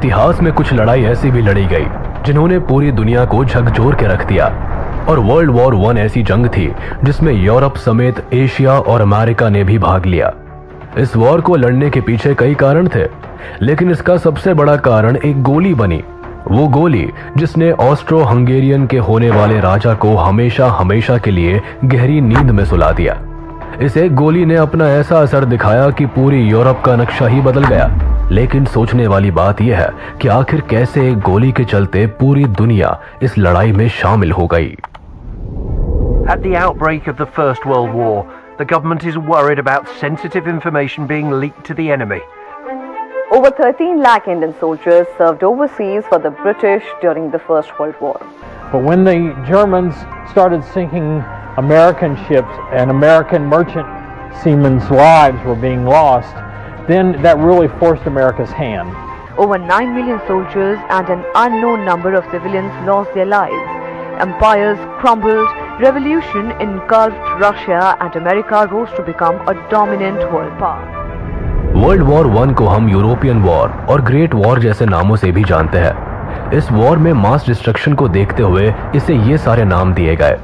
इतिहास में कुछ लड़ाई ऐसी भी लड़ी गई जिन्होंने पूरी दुनिया को झकझोर के रख दिया। और वर्ल्ड वॉर 1 ऐसी जंग थी जिसमें यूरोप समेत एशिया और अमेरिका ने भी भाग लिया। इस वॉर को लड़ने के पीछे कई कारण थे, लेकिन इसका सबसे बड़ा कारण एक गोली बनी। वो गोली जिसने ऑस्ट्रो हंगेरियन के होने वाले राजा को हमेशा हमेशा के लिए गहरी नींद में सुला दिया। इस एक गोली ने अपना ऐसा असर दिखाया कि पूरी यूरोप का नक्शा ही बदल गया। लेकिन सोचने वाली बात यह है कि आखिर कैसे एक गोली के चलते पूरी दुनिया इस लड़ाई में शामिल हो गई। At the outbreak of the First World War, the government is worried about sensitive information being leaked to the enemy. Over 13 lakh Indian soldiers served overseas for the British during the First World War. But when the Germans started sinking American ships and American merchant seamen's lives were being lost, then that really forced America's hand. Over 9 million soldiers and an unknown number of civilians lost their lives. Empires crumbled, revolution engulfed Russia, and America rose to become a dominant world power. World war 1 को हम European war और great war जैसे नामों से भी जानते हैं। इस वॉर में मास डिस्ट्रक्शन को देखते हुए इसे ये सारे नाम दिए गए।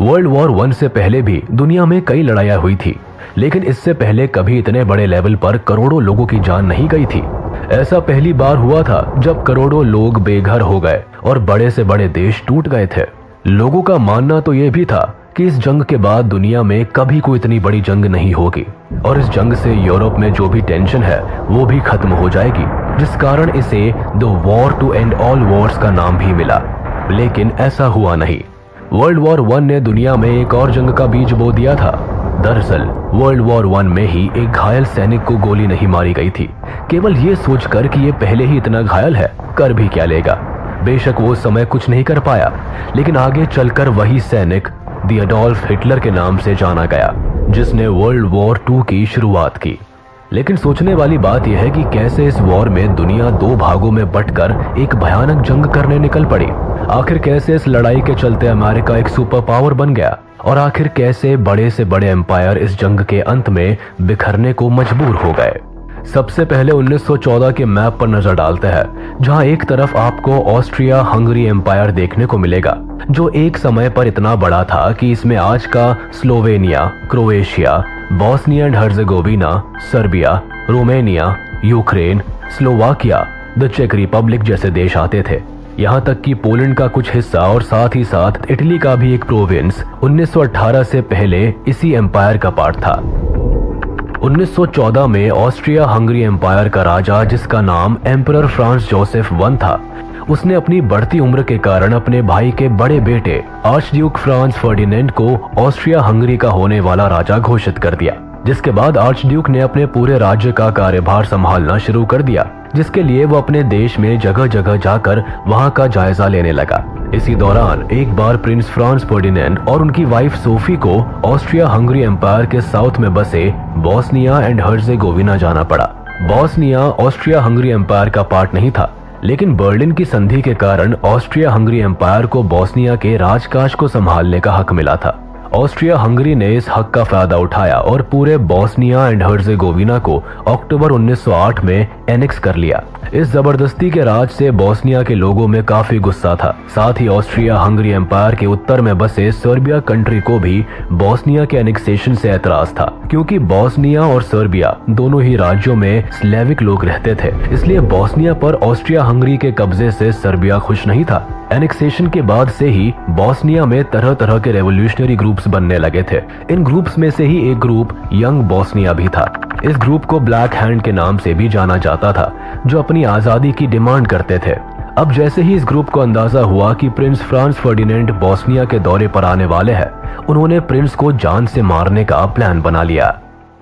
वर्ल्ड वॉर 1 से पहले भी दुनिया में कई लड़ाइयाँ हुई थी, लेकिन इससे पहले कभी इतने बड़े लेवल पर करोड़ों लोगों की जान नहीं गई थी। ऐसा पहली बार हुआ था जब करोड़ों लोग बेघर हो गए और बड़े से बड़े देश टूट गए थे। लोगों का मानना तो यह भी था कि इस जंग के बाद दुनिया में कभी कोई इतनी बड़ी जंग नहीं होगी और इस जंग से यूरोप में जो भी टेंशन है वो भी खत्म हो जाएगी, जिस कारण इसे the war to end all wars का नाम भी मिला। लेकिन ऐसा हुआ नहीं। वर्ल्ड वॉर 1 ने दुनिया में एक और जंग का बीज बो दिया था। दरअसल वर्ल्ड वॉर 1 में ही एक घायल सैनिक को गोली नहीं मारी गई थी, केवल ये सोचकर कि ये पहले ही इतना घायल है, कर भी क्या लेगा। बेशक वो समय कुछ नहीं कर पाया, लेकिन आगे चलकर वही सैनिक द एडोल्फ हिटलर के नाम से जाना गया, जिसने वर्ल्ड वॉर 2 की शुरुआत की। लेकिन सोचने वाली बात यह है कि कैसे इस वॉर में दुनिया 2 भागों में बंटकर एक भयानक जंग करने निकल पड़ी। आखिर कैसे इस लड़ाई के चलते अमेरिका एक सुपर पावर बन गया और आखिर कैसे बड़े से बड़े एम्पायर इस जंग के अंत में बिखरने को मजबूर हो गए। सबसे पहले 1914 के मैप पर नजर डालते हैं, जहां एक तरफ आपको ऑस्ट्रिया हंगरी एम्पायर देखने को मिलेगा, जो एक समय पर इतना बड़ा था कि इसमें आज का Slovenia, Croatia, Bosnia and Herzegovina, Serbia, Romania, Ukraine, Slovakia, the चेक रिपब्लिक जैसे देश आते थे। यहाँ तक कि पोलैंड का कुछ हिस्सा और साथ ही साथ इटली का भी एक प्रोविंस 1918 से पहले इसी एम्पायर का पार्ट था। 1914 में ऑस्ट्रिया हंगरी एम्पायर का राजा, जिसका नाम एम्परर फ्रांस जोसेफ I था, उसने अपनी बढ़ती उम्र के कारण अपने भाई के बड़े बेटे आर्चड्यूक फ्रांस फर्डिनेंड को ऑस्ट्रिया हंगरी का होने वाला राजा घोषित कर दिया, जिसके बाद आर्चड्यूक ने अपने पूरे राज्य का कार्यभार संभालना शुरू कर दिया, जिसके लिए वो अपने देश में जगह जगह जाकर वहां का जायजा लेने लगा। इसी दौरान एक बार प्रिंस फ्रांस फर्डिनेंड और उनकी वाइफ सोफी को ऑस्ट्रिया हंगरी एम्पायर के साउथ में बसे बॉस्निया एंड हर्जेगोविना जाना पड़ा। बॉस्निया ऑस्ट्रिया हंगरी एम्पायर का पार्ट नहीं था, लेकिन बर्लिन की संधि के कारण ऑस्ट्रिया हंगरी एम्पायर को बॉस्निया के राजकाज को संभालने का हक मिला था। ऑस्ट्रिया हंगरी ने इस हक का फायदा उठाया और पूरे बॉस्निया एंड हर्जेगोविना को अक्टूबर 1908 में एनेक्स कर लिया। इस जबरदस्ती के राज से बॉस्निया के लोगों में काफी गुस्सा था। साथ ही ऑस्ट्रिया हंगरी एम्पायर के उत्तर में बसे सर्बिया कंट्री को भी बॉस्निया के एनेक्सेशन से एतराज था, क्योंकि बॉस्निया और सर्बिया दोनों ही राज्यों में स्लेविक लोग रहते थे। इसलिए बॉस्निया पर ऑस्ट्रिया हंगरी के कब्जे से सर्बिया खुश नहीं था। एनेक्सेशन के बाद से ही बॉस्निया में तरह तरह के रेवोल्यूशनरी ग्रुप्स बनने लगे थे। इन ग्रुप्स में से ही एक ग्रुप यंग बॉस्निया भी था। इस ग्रुप को ब्लैक हैंड के नाम से भी जाना जाता था, जो अपनी आजादी की डिमांड करते थे। अब जैसे ही इस ग्रुप को अंदाजा हुआ कि प्रिंस फ्रांस फर्डिनेंड बॉस्निया के दौरे पर आने वाले हैं, उन्होंने प्रिंस को जान से मारने का प्लान बना लिया।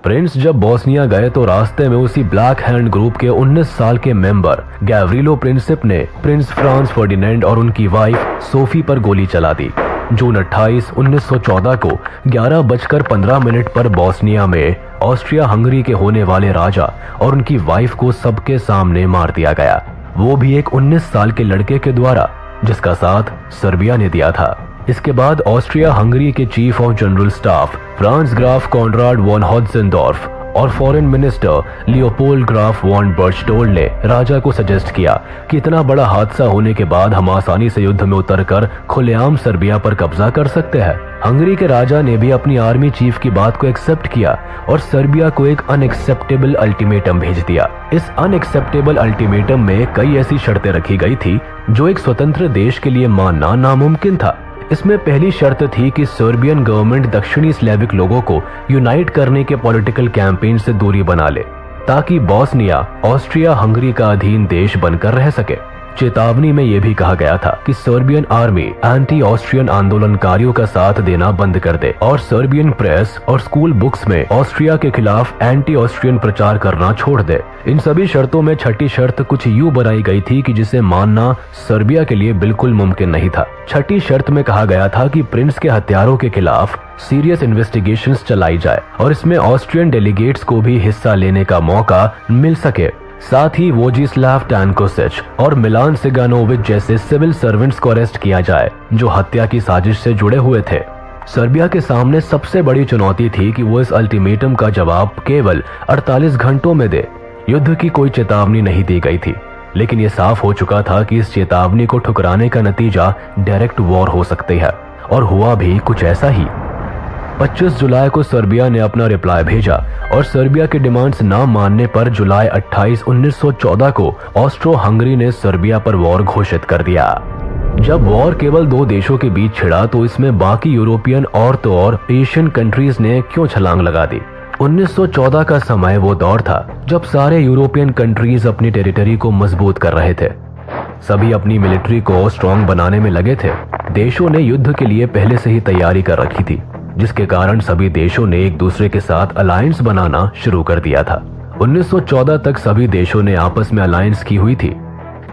प्रिंस जब बॉस्निया गए तो रास्ते में उसी ब्लैक हैंड ग्रुप के 19 साल के मेंबर गैवरिलो प्रिंसिप ने प्रिंस फ्रांस फर्डिनेंड और उनकी वाइफ सोफी पर गोली चला दी। जून 28, 1914 को 11:15 पर बॉस्निया में ऑस्ट्रिया हंगरी के होने वाले राजा और उनकी वाइफ को सबके सामने मार दिया गया, वो भी एक 19 साल के लड़के के द्वारा, जिसका साथ सर्बिया ने दिया था। इसके बाद ऑस्ट्रिया हंगरी के chief of general staff Franz Graf Conrad von Hotzendorf और foreign minister Leopold Graf von Berchtold ने राजा को सजेस्ट किया कि इतना बड़ा हादसा होने के बाद हम आसानी से युद्ध में उतरकर खुलेआम सर्बिया पर कब्जा कर सकते हैं। हंगरी के राजा ने भी अपनी आर्मी चीफ की बात को एक्सेप्ट किया और सर्बिया को एक अनएक्सेप्टेबल अल्टीमेटम भेज दिया। इस अनएक्सेप्टेबल अल्टीमेटम में कई ऐसी शर्तें रखी गई थी जो एक स्वतंत्र देश के लिए मानना नामुमकिन था। इसमें पहली शर्त थी कि सर्बियन गवर्नमेंट दक्षिणी स्लेविक लोगों को यूनाइट करने के पॉलिटिकल कैंपेन से दूरी बना ले ताकि बॉस्निया ऑस्ट्रिया हंगरी का अधीन देश बनकर रह सके। चेतावनी में यह भी कहा गया था कि सर्बियन आर्मी एंटी ऑस्ट्रियन आंदोलनकारियों का साथ देना बंद कर दे और सर्बियन प्रेस और स्कूल बुक्स में ऑस्ट्रिया के खिलाफ एंटी ऑस्ट्रियन प्रचार करना छोड़ दे। इन सभी शर्तों में छठी शर्त कुछ यूं बनाई गई थी कि जिसे मानना सर्बिया के लिए बिल्कुल मुमकिन नहीं था। छठी शर्त में कहा गया था कि प्रिंस के हत्यारों के खिलाफ सीरियस इन्वेस्टिगेशंस चलाई जाए और इसमें ऑस्ट्रियन डेलीगेट्स को भी हिस्सा लेने का मौका मिल सके। साथ ही वोजिस्लाव टैनकोसिच और मिलान सिगानोविच जैसे सिविल सर्वेंट्स को अरेस्ट किया जाए जो हत्या की साजिश से जुड़े हुए थे। सर्बिया के सामने सबसे बड़ी चुनौती थी कि वो इस अल्टीमेटम का जवाब केवल 48 घंटों में दे। युद्ध की कोई चेतावनी नहीं दी गई थी, लेकिन ये साफ हो चुका था कि इस चेतावनी को ठुकराने का नतीजा डायरेक्ट वॉर हो सकती है, और हुआ भी कुछ ऐसा ही। 25 जुलाई को सर्बिया ने अपना रिप्लाई भेजा और सर्बिया के डिमांड्स ना मानने पर जुलाई 28, 1914 को ऑस्ट्रो हंगरी ने सर्बिया पर वॉर घोषित कर दिया। जब वॉर केवल दो देशों के बीच छिड़ा तो इसमें बाकी यूरोपियन और तो और एशियन कंट्रीज ने क्यों छलांग लगा दी। 1914 का समय वो दौर था जब सारे यूरोपियन कंट्रीज अपनी टेरिटरी को मजबूत कर रहे थे। सभी अपनी मिलिट्री को स्ट्रॉन्ग बनाने में लगे थे। देशों ने युद्ध के लिए पहले से ही तैयारी कर रखी थी, जिसके कारण सभी देशों ने एक दूसरे के साथ अलायंस बनाना शुरू कर दिया था। 1914 तक सभी देशों ने आपस में अलायंस की हुई थी,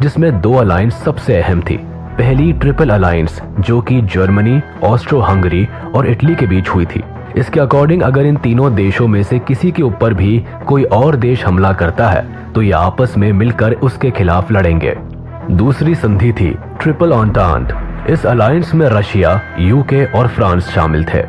जिसमें दो अलायंस सबसे अहम थी। पहली ट्रिपल अलायंस जो कि जर्मनी, ऑस्ट्रो हंगरी और इटली के बीच हुई थी। इसके अकॉर्डिंग अगर इन तीनों देशों में से किसी के ऊपर भी कोई और देश हमला करता है तो ये आपस में मिलकर उसके खिलाफ लड़ेंगे। दूसरी संधि थी ट्रिपल एंटेंटे। इस अलायंस में रशिया, यूके और फ्रांस शामिल थे।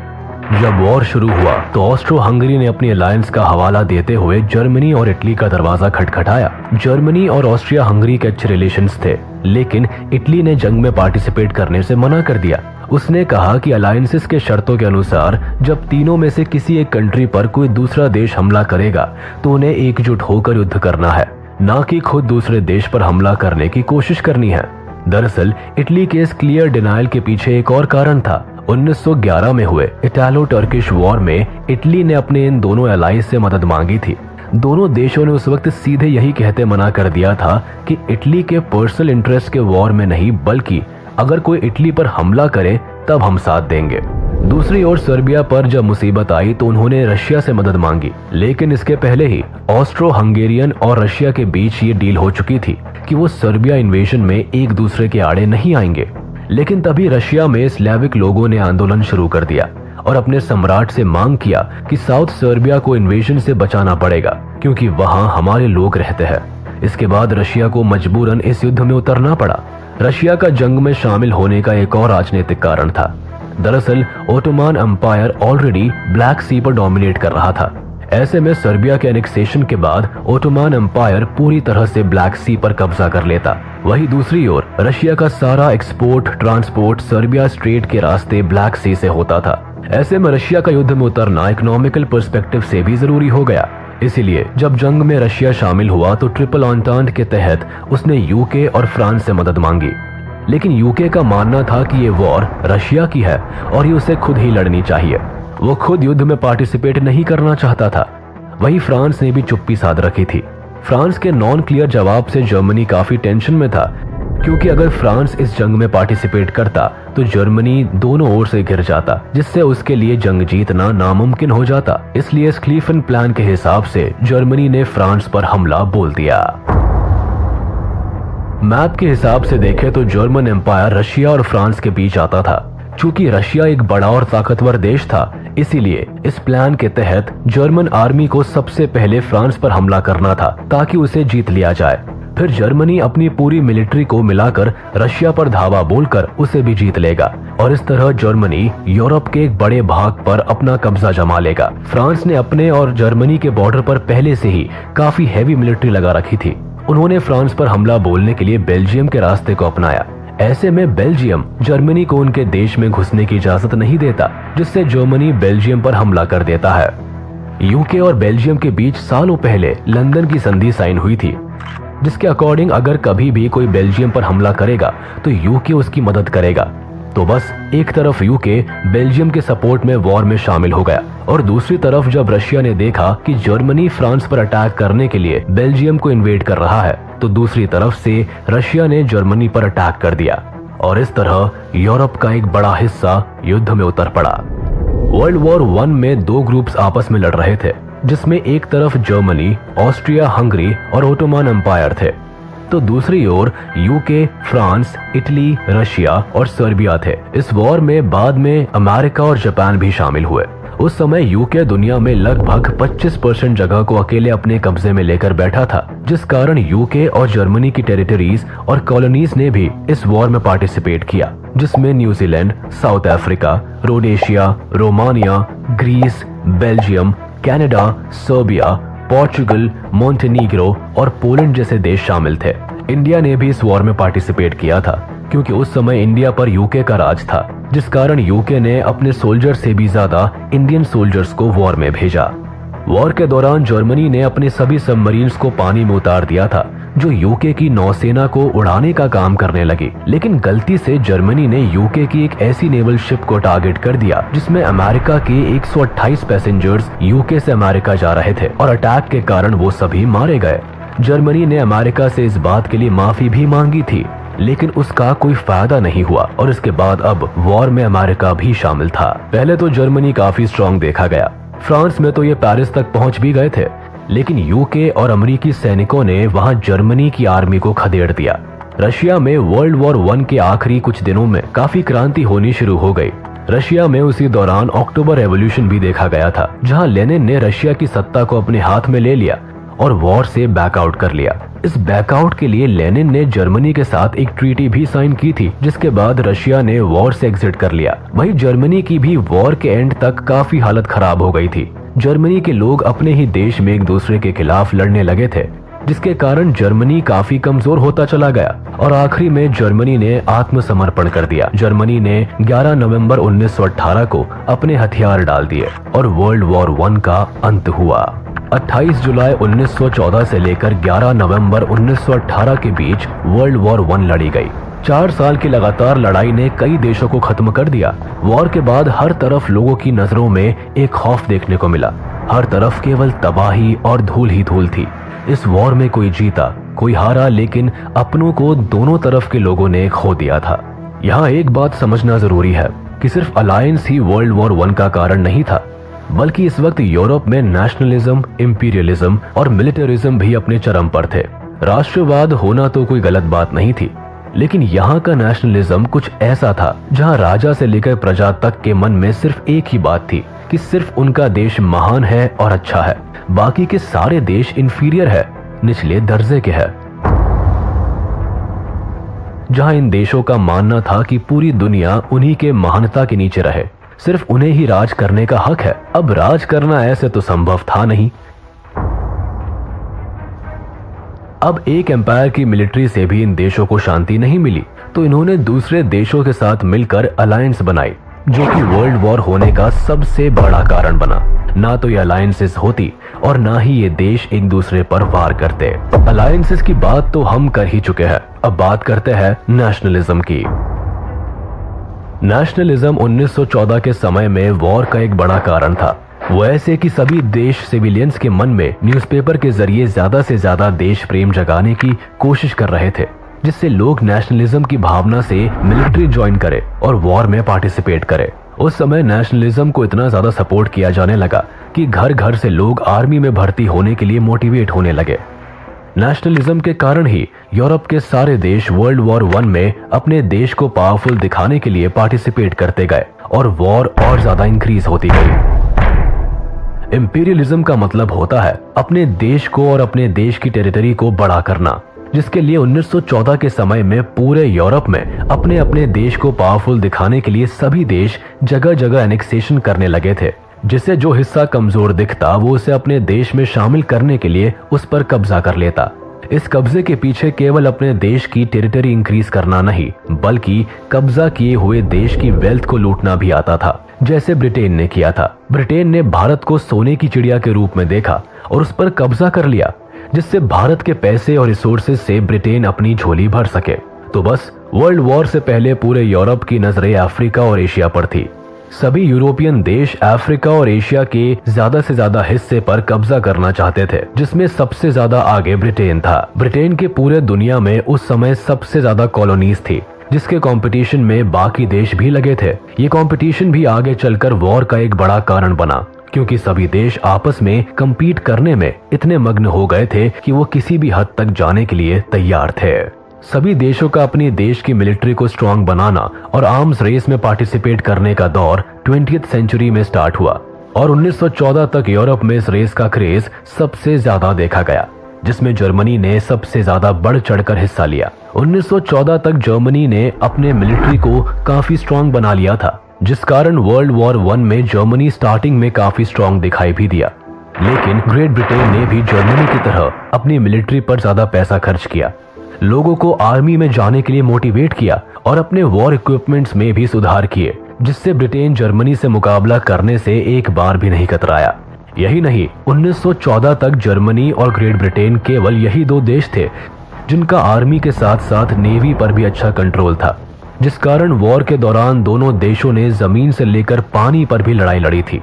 जब वॉर शुरू हुआ तो ऑस्ट्रो हंगरी ने अपनी अलायंस का हवाला देते हुए जर्मनी और इटली का दरवाजा खटखटाया। जर्मनी और ऑस्ट्रिया हंगरी के अच्छे रिलेशंस थे, लेकिन इटली ने जंग में पार्टिसिपेट करने से मना कर दिया। उसने कहा कि अलायंसेस के शर्तों के अनुसार जब तीनों में से किसी एक कंट्री पर कोई दूसरा देश हमला करेगा तो उन्हें एकजुट होकर युद्ध करना है, न कि खुद दूसरे देश पर हमला करने की कोशिश करनी है। दरअसल इटली के इस क्लियर डिनायल के पीछे एक और कारण था। 1911 में हुए इटालो टर्किश वॉर में इटली ने अपने इन दोनों अलायंस से मदद मांगी थी। दोनों देशों ने उस वक्त सीधे यही कहते मना कर दिया था कि इटली के पर्सनल इंटरेस्ट के वॉर में नहीं, बल्कि अगर कोई इटली पर हमला करे तब हम साथ देंगे। दूसरी ओर सर्बिया पर जब मुसीबत आई तो उन्होंने रशिया से मदद मांगी, लेकिन इसके पहले ही ऑस्ट्रो हंगेरियन और रशिया के बीच ये डील हो चुकी थी कि वो सर्बिया इन्वेजन में एक दूसरे के आड़े नहीं आएंगे। लेकिन तभी रशिया में स्लेविक लोगों ने आंदोलन शुरू कर दिया और अपने सम्राट से मांग किया कि साउथ सर्बिया को इन्वेजन से बचाना पड़ेगा क्योंकि वहां हमारे लोग रहते हैं। इसके बाद रशिया को मजबूरन इस युद्ध में उतरना पड़ा। रशिया का जंग में शामिल होने का एक और राजनीतिक कारण था। दरअसल ओटोमान एम्पायर ऑलरेडी ब्लैक सी पर डोमिनेट कर रहा था। ऐसे में सर्बिया के एनेक्सेशन के बाद ओटोमान एम्पायर पूरी तरह से ब्लैक सी पर कब्जा कर लेता। वहीं दूसरी ओर रशिया का सारा एक्सपोर्ट ट्रांसपोर्ट सर्बिया स्ट्रेट के रास्ते ब्लैक सी से होता था। ऐसे में रशिया का युद्ध में उतरना इकोनॉमिकल पर्सपेक्टिव से भी जरूरी हो गया। इसीलिए जब जंग में रशिया शामिल हुआ तो ट्रिपल एंटेंटे के तहत उसने यूके और फ्रांस से मदद मांगी। लेकिन यूके का मानना था कि ये वॉर रशिया की है और ये उसे खुद ही लड़नी चाहिए। वो खुद युद्ध में पार्टिसिपेट नहीं करना चाहता था। वहीं फ्रांस ने भी चुप्पी साध रखी थी। फ्रांस के नॉन क्लियर जवाब से जर्मनी काफी टेंशन में था, क्योंकि अगर फ्रांस इस जंग में पार्टिसिपेट करता तो जर्मनी दोनों ओर से घिर जाता, जिससे उसके लिए जंग जीतना नामुमकिन हो जाता। इसलिए स्क्लीफन प्लान के हिसाब से जर्मनी ने फ्रांस पर हमला बोल दिया। मैप के हिसाब से देखें तो जर्मन एम्पायर रशिया और फ्रांस के बीच आता था। चूंकि रशिया एक बड़ा और ताकतवर देश था, इसीलिए इस प्लान के तहत जर्मन आर्मी को सबसे पहले फ्रांस पर हमला करना था ताकि उसे जीत लिया जाए। फिर जर्मनी अपनी पूरी मिलिट्री को मिलाकर रशिया पर धावा बोलकर उसे भी जीत लेगा और इस तरह जर्मनी यूरोप के एक बड़े भाग पर अपना कब्जा जमा लेगा। फ्रांस ने अपने और जर्मनी के बॉर्डर पर पहले से ही काफी हैवी मिलिट्री लगा रखी थी। उन्होंने फ्रांस पर हमला बोलने के लिए बेल्जियम के रास्ते को अपनाया। ऐसे में बेल्जियम जर्मनी को उनके देश में घुसने की इजाजत नहीं देता, जिससे जर्मनी बेल्जियम पर हमला कर देता है। यूके और बेल्जियम के बीच सालों पहले लंदन की संधि साइन हुई थी, जिसके अकॉर्डिंग अगर कभी भी कोई बेल्जियम पर हमला करेगा तो यूके उसकी मदद करेगा। तो बस एक तरफ यूके बेल्जियम के सपोर्ट में वॉर में शामिल हो गया और दूसरी तरफ जब रशिया ने देखा कि जर्मनी फ्रांस पर अटैक करने के लिए बेल्जियम को इन्वेड कर रहा है, तो दूसरी तरफ से रशिया ने जर्मनी पर अटैक कर दिया और इस तरह यूरोप का एक बड़ा हिस्सा युद्ध में उतर पड़ा। वर्ल्ड वॉर 1 में दो ग्रुप्स आपस में लड़ रहे थे, जिसमें एक तरफ जर्मनी, ऑस्ट्रिया हंगरी और ओटोमन एम्पायर थे, तो दूसरी ओर यूके, फ्रांस, इटली, रशिया और सर्बिया थे। इस वॉर में बाद में अमेरिका और जापान भी शामिल हुए। उस समय यूके दुनिया में लगभग 25% जगह को अकेले अपने कब्जे में लेकर बैठा था, जिस कारण यूके और जर्मनी की टेरिटरीज और कॉलोनीज ने भी इस वॉर में पार्टिसिपेट किया, जिसमें New Zealand, South Africa, Rhodesia, Romania, Greece, Belgium, Canada, Serbia, Portugal, Montenegro और पोलैंड जैसे देश शामिल थे। इंडिया ने भी इस वॉर में पार्टिसिपेट किया था, क्योंकि उस समय इंडिया पर यूके का राज था, जिस कारण यूके ने अपने सोल्जर से भी ज्यादा इंडियन सोल्जर्स को वॉर में भेजा। वॉर के दौरान जर्मनी ने अपने सभी सबमरीन्स को पानी में उतार दिया था, जो यूके की नौसेना को उड़ाने का काम करने लगी। लेकिन गलती से जर्मनी ने यूके की एक ऐसी नेवल शिप को टारगेट कर दिया जिसमें अमेरिका के 128 पैसेंजर्स यूके से अमेरिका जा रहे थे और अटैक के कारण वो सभी मारे गए। जर्मनी ने अमेरिका से इस बात के लिए माफी भी मांगी थी, लेकिन उसका कोई फायदा नहीं हुआ और इसके बाद अब वॉर में अमेरिका भी शामिल था। पहले तो जर्मनी काफी स्ट्रांग देखा गया, फ्रांस में तो ये पेरिस तक पहुंच भी गए थे, लेकिन यूके और अमेरिकी सैनिकों ने वहां जर्मनी की आर्मी को खदेड़ दिया। रशिया में वर्ल्ड वॉर 1 के आखिरी कुछ दिनों में काफी क्रांति होनी शुरू हो गई। रशिया में उसी दौरान अक्टूबर रेवोल्यूशन भी देखा गया था, जहां लेनिन ने रशिया की सत्ता को अपने हाथ में ले लिया और वॉर से बैकआउट कर लिया। इस बैकआउट के लिए लेनिन ने जर्मनी के साथ एक ट्रीटी भी साइन की थी, जिसके बाद रशिया ने वॉर से एग्जिट कर लिया। वहीं जर्मनी की भी वॉर के एंड तक काफी हालत खराब हो गई थी। जर्मनी के लोग अपने ही देश में एक दूसरे के खिलाफ लड़ने लगे थे, जिसके कारण जर्मनी काफी कमजोर होता चला गया और आखिरी में जर्मनी ने आत्मसमर्पण कर दिया। जर्मनी ने 11 नवंबर 1918 को अपने हथियार डाल दिए और वर्ल्ड वॉर 1 का अंत हुआ। 28 जुलाई 1914 से लेकर 11 नवंबर 1918 के बीच वर्ल्ड वॉर 1 लड़ी गई। 4 साल की लगातार लड़ाई ने कई देशों को खत्म कर दिया। वॉर के बाद हर तरफ लोगों की नजरों में एक खौफ देखने को मिला। हर तरफ केवल तबाही और धूल ही धूल थी। इस वॉर में कोई जीता, कोई हारा, लेकिन अपनों को दोनों तरफ के लोगों ने खो दिया था। यहाँ एक बात समझना जरूरी है कि सिर्फ अलायंस ही वर्ल्ड वॉर 1 का कारण नहीं था, बल्कि इस वक्त यूरोप में नेशनलिज्म, इंपीरियलिज्म और मिलिटरिज्म भी अपने चरम पर थे। राष्ट्रवाद होना तो कोई गलत बात नहीं थी, लेकिन यहाँ का नेशनलिज्म कुछ ऐसा था जहाँ राजा से लेकर प्रजा तक के मन में सिर्फ एक ही बात थी कि सिर्फ उनका देश महान है और अच्छा है, बाकी के सारे देश इंफीरियर है, निचले दर्जे के है। जहाँ इन देशों का मानना था कि पूरी दुनिया उन्हीं के महानता के नीचे रहे, सिर्फ उन्हें ही राज करने का हक है। अब राज करना ऐसे तो संभव था नहीं। अब एक एम्पायर की मिलिट्री से भी इन देशों को शांति नहीं मिली, तो इन्होंने दूसरे देशों के साथ मिलकर अलायंस बनाई, जो कि वर्ल्ड वॉर होने का सबसे बड़ा कारण बना। ना तो ये अलायंसेस होती और ना ही ये देश एक दूसरे पर वार करते। अलायंसेस की बात तो हम कर ही चुके हैं, अब बात करते हैं नेशनलिज्म की। नेशनलिज्म 1914 के समय में वॉर का एक बड़ा कारण था। वो ऐसे कि सभी देश सिविलियंस के मन में न्यूज़पेपर के जरिए ज्यादा से ज्यादा देश प्रेम जगाने की कोशिश कर रहे थे, जिससे लोग नेशनलिज्म की भावना से मिलिट्री ज्वाइन करे और वॉर में पार्टिसिपेट करे। उस समय नेशनलिज्म को इतना ज्यादा सपोर्ट किया जाने लगा कि घर घर से लोग आर्मी में भर्ती होने के लिए मोटिवेट होने लगे। नेशनलिज्म के कारण ही यूरोप के सारे देश वर्ल्ड वॉर 1 में अपने देश को पावरफुल दिखाने के लिए पार्टिसिपेट करते गए और वॉर और ज्यादा इंक्रीज होती गई। इंपीरियलिज्म का मतलब होता है अपने देश को और अपने देश की टेरिटरी को बड़ा करना। जिसके लिए 1914 के समय में पूरे यूरोप में अपने अपने देश को पावरफुल दिखाने के लिए सभी देश जगह जगह एनेक्सेशन करने लगे थे, जिससे जो हिस्सा कमजोर दिखता वो उसे अपने देश में शामिल करने के लिए उस पर कब्जा कर लेता। इस कब्जे के पीछे केवल अपने देश की टेरिटरी इंक्रीज करना नहीं, बल्कि कब्जा किए हुए देश की वेल्थ को लूटना भी आता था, जैसे ब्रिटेन ने किया था। ब्रिटेन ने भारत को सोने की चिड़िया के रूप में देखा और उस पर कब्जा कर लिया, जिससे भारत के पैसे और रिसोर्सेज से ब्रिटेन अपनी झोली भर सके। तो बस वर्ल्ड वॉर से पहले पूरे यूरोप की नजरें अफ्रीका और एशिया पर थी। सभी यूरोपियन देश अफ्रीका और एशिया के ज्यादा से ज्यादा हिस्से पर कब्जा करना चाहते थे, जिसमें सबसे ज्यादा आगे ब्रिटेन था। ब्रिटेन के पूरे दुनिया में उस समय सबसे ज्यादा कॉलोनीज थी, जिसके कंपटीशन में बाकी देश भी लगे थे। ये कंपटीशन भी आगे चलकर वॉर का एक बड़ा कारण बना, क्योंकि सभी देश आपस में कम्पीट करने में इतने मग्न हो गए थे कि वो किसी भी हद तक जाने के लिए तैयार थे। सभी देशों का अपने देश की मिलिट्री को स्ट्रांग बनाना और आर्म्स रेस में पार्टिसिपेट करने का दौर 20th सेंचुरी में स्टार्ट हुआ और 1914 तक यूरोप में इस रेस का क्रेज सबसे ज्यादा देखा गया, जिसमें जर्मनी ने सबसे ज्यादा बढ़ चढ़कर हिस्सा लिया। 1914 तक जर्मनी ने अपने मिलिट्री को काफी स्ट्रांग बना लिया था, जिस कारण वर्ल्ड वॉर 1 में जर्मनी स्टार्टिंग में काफी स्ट्रांग दिखाई भी दिया। लेकिन ग्रेट ब्रिटेन ने भी जर्मनी की तरह अपनी मिलिट्री पर ज्यादा पैसा खर्च किया, लोगों को आर्मी में जाने के लिए मोटिवेट किया और अपने वॉर इक्विपमेंट्स में भी सुधार किए, जिससे ब्रिटेन जर्मनी से मुकाबला करने से एक बार भी नहीं कतराया। यही नहीं, 1914 तक जर्मनी और ग्रेट ब्रिटेन केवल यही दो देश थे जिनका आर्मी के साथ साथ नेवी पर भी अच्छा कंट्रोल था, जिस कारण वॉर के दौरान दोनों देशों ने जमीन से लेकर पानी पर भी लड़ाई लड़ी थी।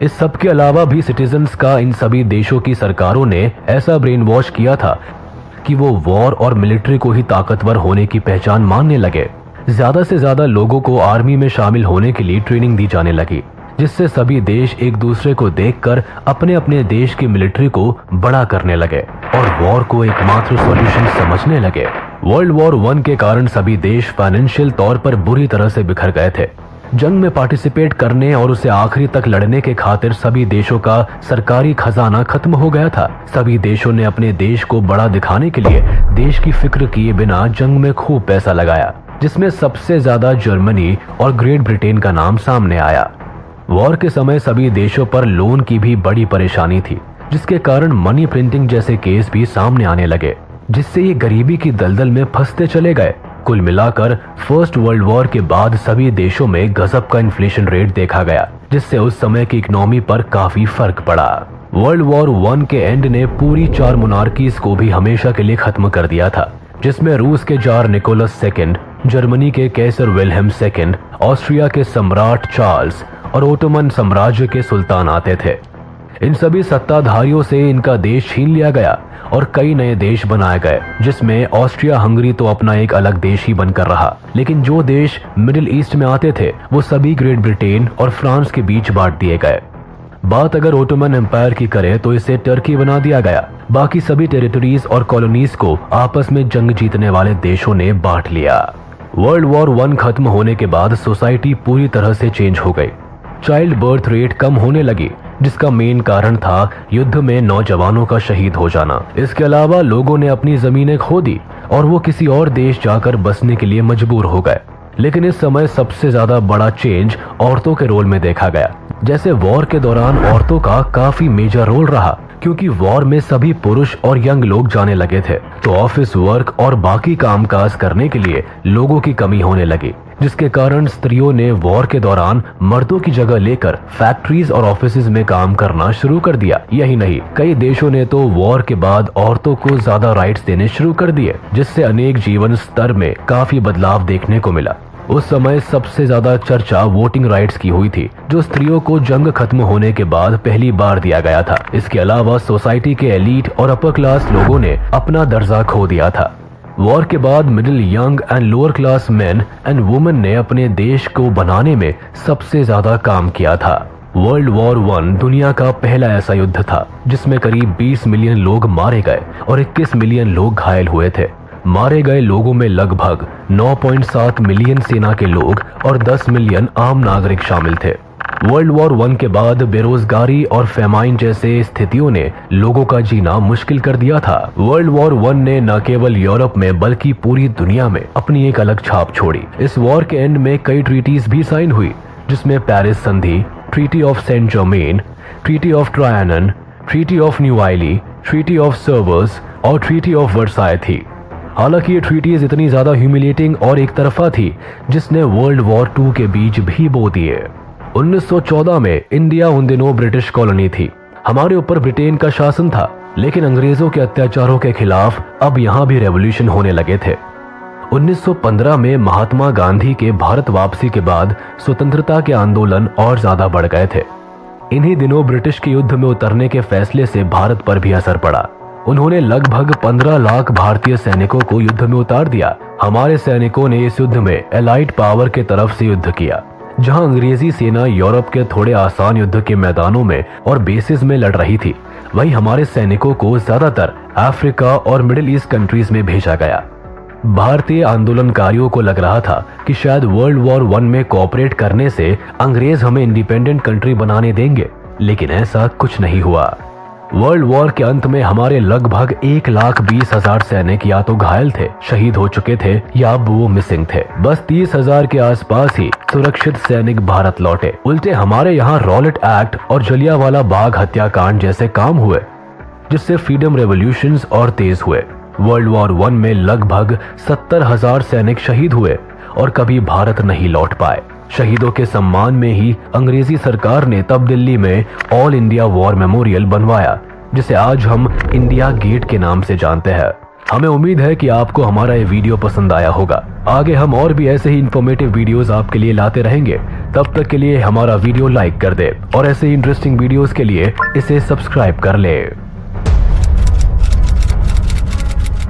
इस सब के अलावा भी सिटीजन्स का इन सभी देशों की सरकारों ने ऐसा ब्रेन वॉश किया था कि वो वॉर और मिलिट्री को ही ताकतवर होने की पहचान मानने लगे। ज्यादा से ज्यादा लोगों को आर्मी में शामिल होने के लिए ट्रेनिंग दी जाने लगी, जिससे सभी देश एक दूसरे को देखकर अपने अपने देश की मिलिट्री को बड़ा करने लगे और वॉर को एकमात्र सॉल्यूशन समझने लगे। वर्ल्ड वॉर 1 के कारण सभी देश फाइनेंशियल तौर पर बुरी तरह से बिखर गए थे। जंग में पार्टिसिपेट करने और उसे आखिरी तक लड़ने के खातिर सभी देशों का सरकारी खजाना खत्म हो गया था। सभी देशों ने अपने देश को बड़ा दिखाने के लिए देश की फिक्र किए बिना जंग में खूब पैसा लगाया, जिसमें सबसे ज्यादा जर्मनी और ग्रेट ब्रिटेन का नाम सामने आया। वॉर के समय सभी देशों पर लोन की भी बड़ी परेशानी थी, जिसके कारण मनी प्रिंटिंग जैसे केस भी सामने आने लगे, जिससे ये गरीबी की दलदल में फंसते चले गए। कुल मिलाकर फर्स्ट वर्ल्ड वॉर के बाद सभी देशों में गजब का इन्फ्लेशन रेट देखा गया, जिससे उस समय की इकोनॉमी पर काफी फर्क पड़ा। वर्ल्ड वॉर 1 के एंड ने पूरी 4 मोनार्कीज को भी हमेशा के लिए खत्म कर दिया था, जिसमें रूस के जार निकोलस सेकंड, जर्मनी के कैसर विल्हेम सेकंड, ऑस्ट्रिया के सम्राट चार्ल्स और ओटोमन साम्राज्य के सुल्तान आते थे। इन सभी सत्ताधारियों से इनका देश छीन लिया गया और कई नए देश बनाए गए, जिसमें ऑस्ट्रिया हंगरी तो अपना एक अलग देश ही बनकर रहा, लेकिन जो देश मिडिल ईस्ट में आते थे वो सभी ग्रेट ब्रिटेन और फ्रांस के बीच बांट दिए गए। बात अगर ओटोमन एम्पायर की करें तो इसे टर्की बना दिया गया। बाकी सभी टेरिटरीज और कॉलोनीज को आपस में जंग जीतने वाले देशों ने बांट लिया। वर्ल्ड वॉर 1 खत्म होने के बाद सोसाइटी पूरी तरह से चेंज हो गई। चाइल्ड बर्थ रेट कम होने लगी, जिसका मेन कारण था युद्ध में नौजवानों का शहीद हो जाना। इसके अलावा लोगों ने अपनी जमीनें खो दी और वो किसी और देश जाकर बसने के लिए मजबूर हो गए। लेकिन इस समय सबसे ज्यादा बड़ा चेंज औरतों के रोल में देखा गया। जैसे वॉर के दौरान औरतों का काफी मेजर रोल रहा, क्योंकि वॉर में सभी पुरुष और यंग लोग जाने लगे थे, तो ऑफिस वर्क और बाकी कामकाज करने के लिए लोगों की कमी होने लगी, जिसके कारण स्त्रियों ने वॉर के दौरान मर्दों की जगह लेकर फैक्ट्रीज और ऑफिसेज में काम करना शुरू कर दिया। यही नहीं, कई देशों ने तो वॉर के बाद औरतों को ज्यादा राइट्स देने शुरू कर दिए, जिससे अनेक जीवन स्तर में काफी बदलाव देखने को मिला। उस समय सबसे ज्यादा चर्चा वोटिंग राइट्स की हुई थी, जो स्त्रियों को जंग खत्म होने के बाद पहली बार दिया गया था। इसके अलावा सोसाइटी के एलीट और अपर क्लास लोगों ने अपना दर्जा खो दिया था। वॉर के बाद middle, young and lower class main and women ने अपने देश को बनाने में सबसे ज्यादा काम किया था। वर्ल्ड वॉर 1 दुनिया का पहला ऐसा युद्ध था जिसमें करीब 20 मिलियन लोग मारे गए और 21 मिलियन लोग घायल हुए थे। मारे गए लोगों में लगभग 9.7 मिलियन सेना के लोग और 10 मिलियन आम नागरिक शामिल थे। वर्ल्ड वॉर 1 के बाद बेरोजगारी और फेमाइन जैसे स्थितियों ने लोगों का जीना मुश्किल कर दिया था। वर्ल्ड वॉर 1 ने न केवल यूरोप में बल्कि पूरी दुनिया में अपनी एक अलग छाप छोड़ी। इस वॉर के एंड में कई ट्रीटीज भी साइन हुई, जिसमें पेरिस संधि, treaty of Saint Germain, treaty of Trianon, treaty of Neuilly, treaty of Sevres और ट्रीटी ऑफ वर्साय थी। हालांकि ये ट्रीटीज इतनी ज्यादा ह्यूमिलेटिंग और एक तरफा थी जिसने वर्ल्ड वॉर 2 के बीज भी बो दिए। 1914 में इंडिया उन दिनों ब्रिटिश कॉलोनी थी। हमारे ऊपर ब्रिटेन का शासन था, लेकिन अंग्रेजों के अत्याचारों के खिलाफ अब यहाँ भी रेवोल्यूशन होने लगे थे। 1915 में महात्मा गांधी के भारत वापसी के बाद स्वतंत्रता के आंदोलन और ज्यादा बढ़ गए थे। इन्हीं दिनों ब्रिटिश के युद्ध में उतरने के फैसले से भारत पर भी असर पड़ा। उन्होंने लगभग 15 लाख भारतीय सैनिकों को युद्ध में उतार दिया। हमारे सैनिकों ने इस युद्ध में एलाइड पावर के तरफ से युद्ध किया। जहां अंग्रेजी सेना यूरोप के थोड़े आसान युद्ध के मैदानों में और बेसिस में लड़ रही थी, वहीं हमारे सैनिकों को ज्यादातर अफ्रीका और मिडिल ईस्ट कंट्रीज में भेजा गया। भारतीय आंदोलनकारियों को लग रहा था कि शायद वर्ल्ड वॉर 1 में कोऑपरेट करने से अंग्रेज हमें इंडिपेंडेंट कंट्री बनाने देंगे, लेकिन ऐसा कुछ नहीं हुआ। वर्ल्ड वॉर के अंत में हमारे लगभग 1,20,000 सैनिक या तो घायल थे, शहीद हो चुके थे या अब वो मिसिंग थे। बस 30,000 के आसपास ही सुरक्षित सैनिक भारत लौटे। उल्टे हमारे यहाँ रॉलेट एक्ट और जलियांवाला बाग हत्याकांड जैसे काम हुए, जिससे फ्रीडम रेवोल्यूशंस और तेज हुए। वर्ल्ड वॉर 1 में लगभग 70,000 सैनिक शहीद हुए और कभी भारत नहीं लौट पाए। शहीदों के सम्मान में ही अंग्रेजी सरकार ने तब दिल्ली में ऑल इंडिया वॉर मेमोरियल बनवाया, जिसे आज हम इंडिया गेट के नाम से जानते हैं। हमें उम्मीद है कि आपको हमारा ये वीडियो पसंद आया होगा। आगे हम और भी ऐसे ही इंफॉर्मेटिव वीडियोस आपके लिए लाते रहेंगे। तब तक के लिए हमारा वीडियो लाइक कर दे और ऐसे ही इंटरेस्टिंग वीडियोस के लिए इसे सब्सक्राइब कर ले।